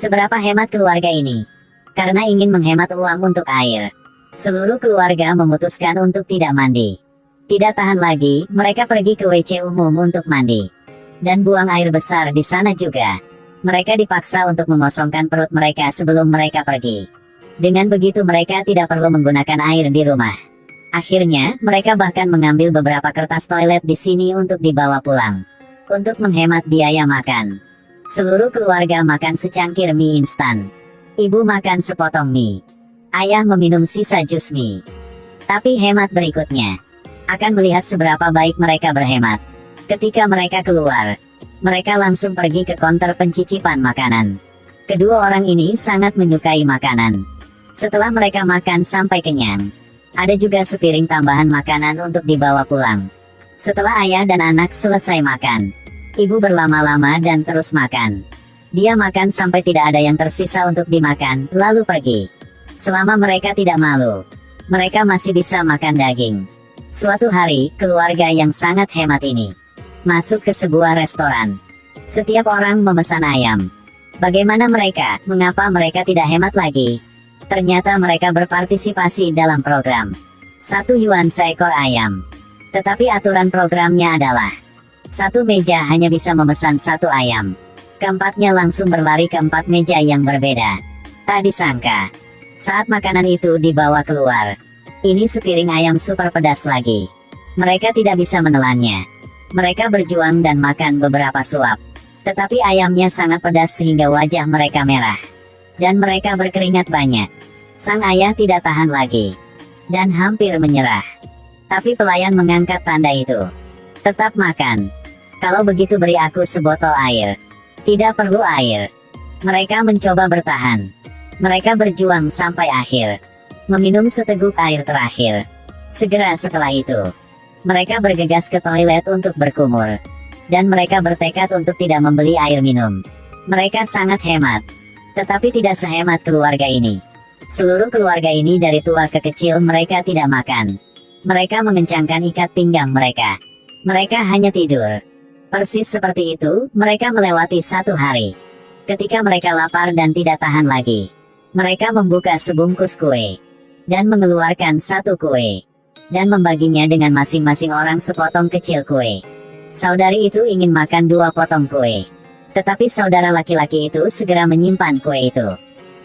Seberapa hemat keluarga ini? Karena ingin menghemat uang untuk air, seluruh keluarga memutuskan untuk tidak mandi. Tidak tahan lagi, mereka pergi ke WC umum untuk mandi. Dan buang air besar di sana juga. Mereka dipaksa untuk mengosongkan perut mereka sebelum mereka pergi. Dengan begitu mereka tidak perlu menggunakan air di rumah. Akhirnya, mereka bahkan mengambil beberapa kertas toilet di sini untuk dibawa pulang. Untuk menghemat biaya makan. Seluruh keluarga makan secangkir mie instan. Ibu makan sepotong mie. Ayah meminum sisa jus mie. Tapi hemat berikutnya akan melihat seberapa baik mereka berhemat. Ketika mereka keluar, mereka langsung pergi ke konter pencicipan makanan. Kedua orang ini sangat menyukai makanan. Setelah mereka makan sampai kenyang, ada juga sepiring tambahan makanan untuk dibawa pulang. Setelah ayah dan anak selesai makan, ibu berlama-lama dan terus makan. Dia makan sampai tidak ada yang tersisa untuk dimakan, lalu pergi. Selama mereka tidak malu, mereka masih bisa makan daging. Suatu hari, keluarga yang sangat hemat ini masuk ke sebuah restoran. Setiap orang memesan ayam. Bagaimana mereka? Mengapa mereka tidak hemat lagi? Ternyata mereka berpartisipasi dalam program 1 yuan seekor ayam. Tetapi aturan programnya adalah satu meja hanya bisa memesan 1 ayam. Keempatnya langsung berlari ke 4 meja yang berbeda. Tak disangka, saat makanan itu dibawa keluar, ini sepiring ayam super pedas lagi. Mereka tidak bisa menelannya. Mereka berjuang dan makan beberapa suap. Tetapi ayamnya sangat pedas sehingga wajah mereka merah. Dan mereka berkeringat banyak. Sang ayah tidak tahan lagi. Dan hampir menyerah. Tapi pelayan mengangkat tanda itu. Tetap makan. Kalau begitu beri aku sebotol air. Tidak perlu air. Mereka mencoba bertahan. Mereka berjuang sampai akhir. Meminum seteguk air terakhir. Segera setelah itu, mereka bergegas ke toilet untuk berkumur. Dan mereka bertekad untuk tidak membeli air minum. Mereka sangat hemat. Tetapi tidak sehemat keluarga ini. Seluruh keluarga ini dari tua ke kecil mereka tidak makan. Mereka mengencangkan ikat pinggang mereka. Mereka hanya tidur. Persis seperti itu, mereka melewati 1 hari. Ketika mereka lapar dan tidak tahan lagi, mereka membuka sebungkus kue. Dan mengeluarkan 1 kue. Dan membaginya dengan masing-masing orang sepotong kecil kue. Saudari itu ingin makan 2 potong kue. Tetapi saudara laki-laki itu segera menyimpan kue itu.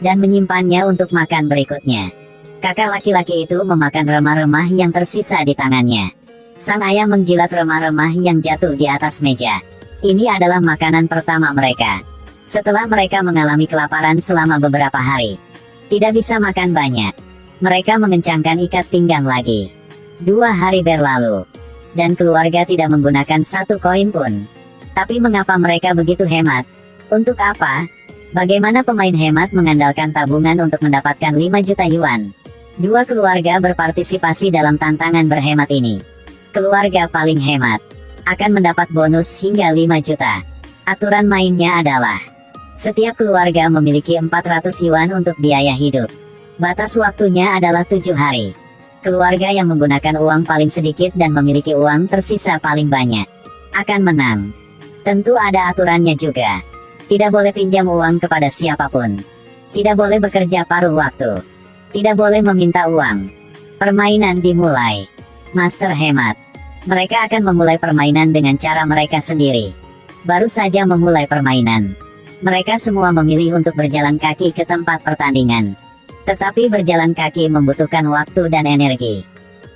Dan menyimpannya untuk makan berikutnya. Kakak laki-laki itu memakan remah-remah yang tersisa di tangannya. Sang ayah menjilat remah-remah yang jatuh di atas meja. Ini adalah makanan pertama mereka. Setelah mereka mengalami kelaparan selama beberapa hari. Tidak bisa makan banyak. Mereka mengencangkan ikat pinggang lagi. 2 hari berlalu. Dan keluarga tidak menggunakan 1 koin pun. Tapi mengapa mereka begitu hemat? Untuk apa? Bagaimana pemain hemat mengandalkan tabungan untuk mendapatkan 5 juta yuan? 2 keluarga berpartisipasi dalam tantangan berhemat ini. Keluarga paling hemat akan mendapat bonus hingga 5 juta. Aturan mainnya adalah setiap keluarga memiliki 400 yuan untuk biaya hidup. Batas waktunya adalah 7 hari. Keluarga yang menggunakan uang paling sedikit dan memiliki uang tersisa paling banyak akan menang. Tentu ada aturannya juga. Tidak boleh pinjam uang kepada siapapun. Tidak boleh bekerja paruh waktu. Tidak boleh meminta uang. Permainan dimulai. Master hemat. Mereka akan memulai permainan dengan cara mereka sendiri. Baru saja memulai permainan, mereka semua memilih untuk berjalan kaki ke tempat pertandingan. Tetapi berjalan kaki membutuhkan waktu dan energi.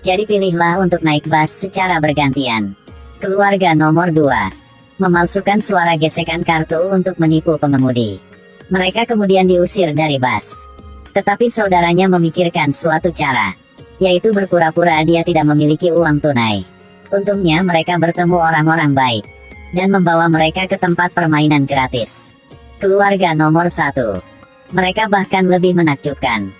Jadi pilihlah untuk naik bus secara bergantian. Keluarga nomor 2 memalsukan suara gesekan kartu untuk menipu pengemudi. Mereka kemudian diusir dari bus. Tetapi saudaranya memikirkan suatu cara, yaitu berpura-pura dia tidak memiliki uang tunai. Untungnya mereka bertemu orang-orang baik, dan membawa mereka ke tempat permainan gratis. Keluarga nomor 1. Mereka bahkan lebih menakjubkan.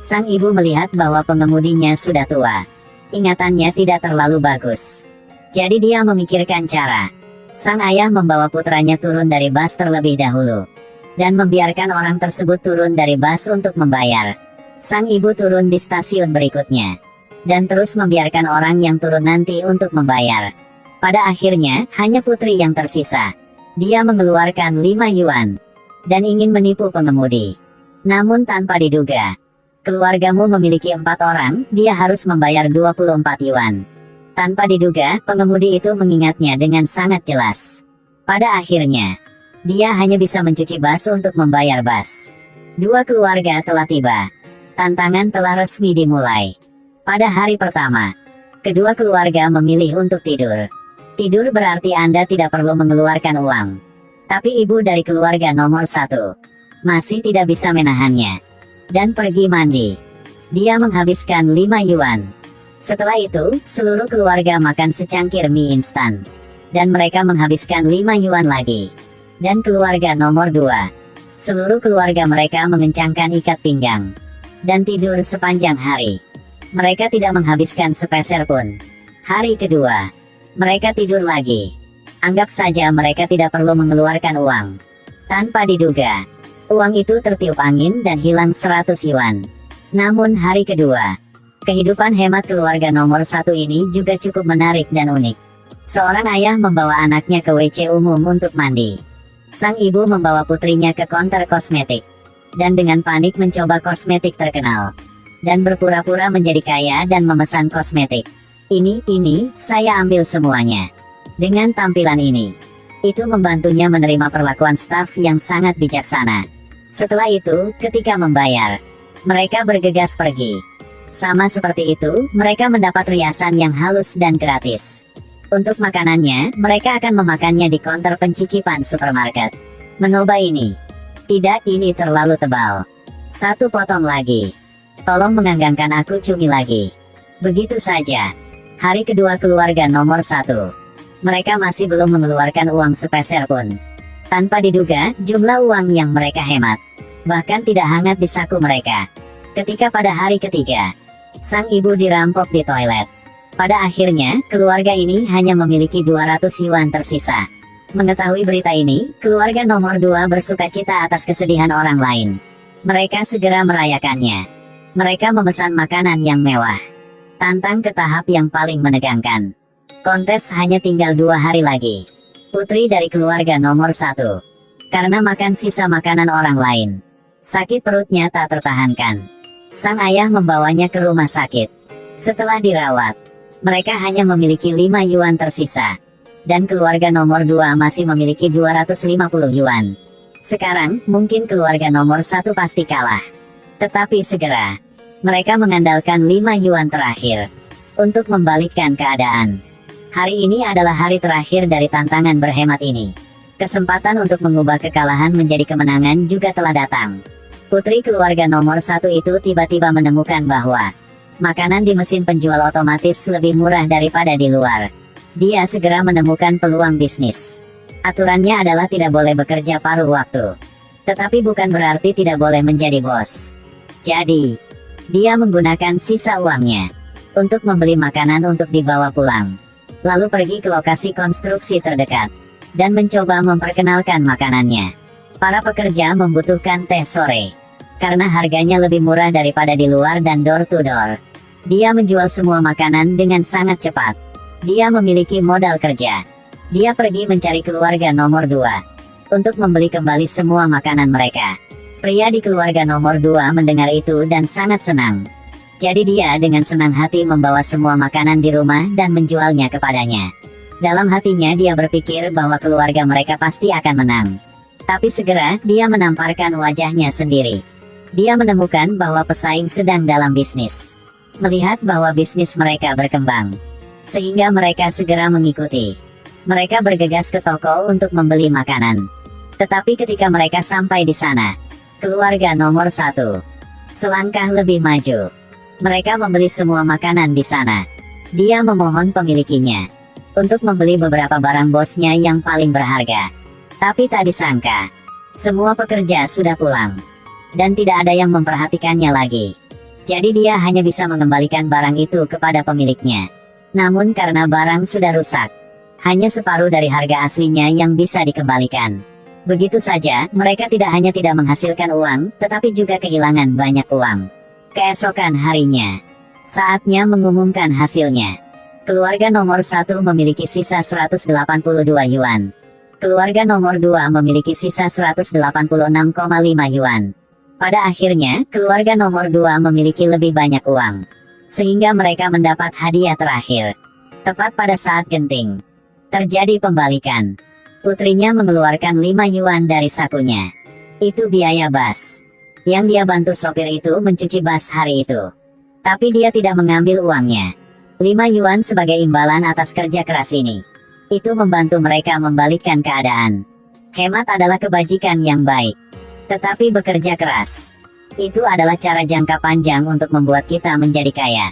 Sang ibu melihat bahwa pengemudinya sudah tua. Ingatannya tidak terlalu bagus. Jadi dia memikirkan cara. Sang ayah membawa putranya turun dari bus terlebih dahulu. Dan membiarkan orang tersebut turun dari bus untuk membayar. Sang ibu turun di stasiun berikutnya. Dan terus membiarkan orang yang turun nanti untuk membayar. Pada akhirnya, hanya putri yang tersisa. Dia mengeluarkan 5 yuan. dan ingin menipu pengemudi. Namun tanpa diduga, keluargamu memiliki 4 orang, dia harus membayar 24 yuan. Tanpa diduga, pengemudi itu mengingatnya dengan sangat jelas. Pada akhirnya, dia hanya bisa mencuci bas untuk membayar bas. 2 keluarga telah tiba. Tantangan telah resmi dimulai. Pada hari pertama, kedua keluarga memilih untuk tidur. Tidur berarti Anda tidak perlu mengeluarkan uang. Tapi ibu dari keluarga nomor 1 masih tidak bisa menahannya dan pergi mandi. Dia menghabiskan 5 yuan. Setelah itu, seluruh keluarga makan secangkir mie instan. Dan mereka menghabiskan 5 yuan lagi. Dan keluarga nomor 2. Seluruh keluarga mereka mengencangkan ikat pinggang. Dan tidur sepanjang hari. Mereka tidak menghabiskan sepeser pun. Hari kedua, mereka tidur lagi. Anggap saja mereka tidak perlu mengeluarkan uang. Tanpa diduga, uang itu tertiup angin dan hilang 100 yuan. Namun hari kedua, kehidupan hemat keluarga nomor 1 ini juga cukup menarik dan unik. Seorang ayah membawa anaknya ke WC umum untuk mandi. Sang ibu membawa putrinya ke konter kosmetik. Dan dengan panik mencoba kosmetik terkenal. Dan berpura-pura menjadi kaya dan memesan kosmetik. Ini, saya ambil semuanya. Dengan tampilan ini, itu membantunya menerima perlakuan staf yang sangat bijaksana. Setelah itu, ketika membayar, mereka bergegas pergi. Sama seperti itu, mereka mendapat riasan yang halus dan gratis. Untuk makanannya, mereka akan memakannya di konter pencicipan supermarket. Mencoba ini. Tidak, ini terlalu tebal. 1 potong lagi. Tolong menganggangkan aku cumi lagi. Begitu saja. Hari kedua keluarga nomor 1. Mereka masih belum mengeluarkan uang sepeser pun. Tanpa diduga, jumlah uang yang mereka hemat bahkan tidak hangat di saku mereka. Ketika pada hari ketiga, sang ibu dirampok di toilet. Pada akhirnya, keluarga ini hanya memiliki 200 yuan tersisa. Mengetahui berita ini, keluarga nomor 2 bersukacita atas kesedihan orang lain. Mereka segera merayakannya. Mereka memesan makanan yang mewah. Tantang ke tahap yang paling menegangkan. Kontes hanya tinggal 2 hari lagi. Putri dari keluarga nomor 1. Karena makan sisa makanan orang lain, sakit perutnya tak tertahankan. Sang ayah membawanya ke rumah sakit. Setelah dirawat, mereka hanya memiliki 5 yuan tersisa. Dan keluarga nomor 2 masih memiliki 250 yuan. Sekarang, mungkin keluarga nomor 1 pasti kalah. Tetapi segera, mereka mengandalkan 5 yuan terakhir untuk membalikkan keadaan. Hari ini adalah hari terakhir dari tantangan berhemat ini. Kesempatan untuk mengubah kekalahan menjadi kemenangan juga telah datang. Putri keluarga nomor 1 itu tiba-tiba menemukan bahwa makanan di mesin penjual otomatis lebih murah daripada di luar. Dia segera menemukan peluang bisnis. Aturannya adalah tidak boleh bekerja paruh waktu. Tetapi bukan berarti tidak boleh menjadi bos. Jadi, dia menggunakan sisa uangnya untuk membeli makanan untuk dibawa pulang. Lalu pergi ke lokasi konstruksi terdekat dan mencoba memperkenalkan makanannya. Para pekerja membutuhkan teh sore karena harganya lebih murah daripada di luar dan door to door. Dia menjual semua makanan dengan sangat cepat. Dia memiliki modal kerja. Dia pergi mencari keluarga nomor 2 untuk membeli kembali semua makanan mereka. Pria di keluarga nomor 2 mendengar itu dan sangat senang. Jadi dia dengan senang hati membawa semua makanan di rumah dan menjualnya kepadanya. Dalam hatinya dia berpikir bahwa keluarga mereka pasti akan menang. Tapi segera dia menamparkan wajahnya sendiri. Dia menemukan bahwa pesaing sedang dalam bisnis. Melihat bahwa bisnis mereka berkembang, sehingga mereka segera mengikuti. Mereka bergegas ke toko untuk membeli makanan. Tetapi ketika mereka sampai di sana, keluarga nomor 1 selangkah lebih maju. Mereka membeli semua makanan di sana. Dia memohon pemilikinya untuk membeli beberapa barang bosnya yang paling berharga. Tapi tak disangka, semua pekerja sudah pulang. Dan tidak ada yang memperhatikannya lagi. Jadi dia hanya bisa mengembalikan barang itu kepada pemiliknya. Namun karena barang sudah rusak, hanya separuh dari harga aslinya yang bisa dikembalikan. Begitu saja, mereka tidak hanya tidak menghasilkan uang, tetapi juga kehilangan banyak uang. Keesokan harinya, saatnya mengumumkan hasilnya. Keluarga nomor 1 memiliki sisa 182 yuan. Keluarga nomor 2 memiliki sisa 186,5 yuan. Pada akhirnya, keluarga nomor 2 memiliki lebih banyak uang. Sehingga mereka mendapat hadiah terakhir. Tepat pada saat genting, terjadi pembalikan. Putrinya mengeluarkan 5 yuan dari sakunya. Itu biaya bas yang dia bantu sopir itu mencuci bas hari itu. Tapi dia tidak mengambil uangnya. 5 yuan sebagai imbalan atas kerja keras ini. Itu membantu mereka membalikkan keadaan. Hemat adalah kebajikan yang baik. Tetapi bekerja keras, itu adalah cara jangka panjang untuk membuat kita menjadi kaya.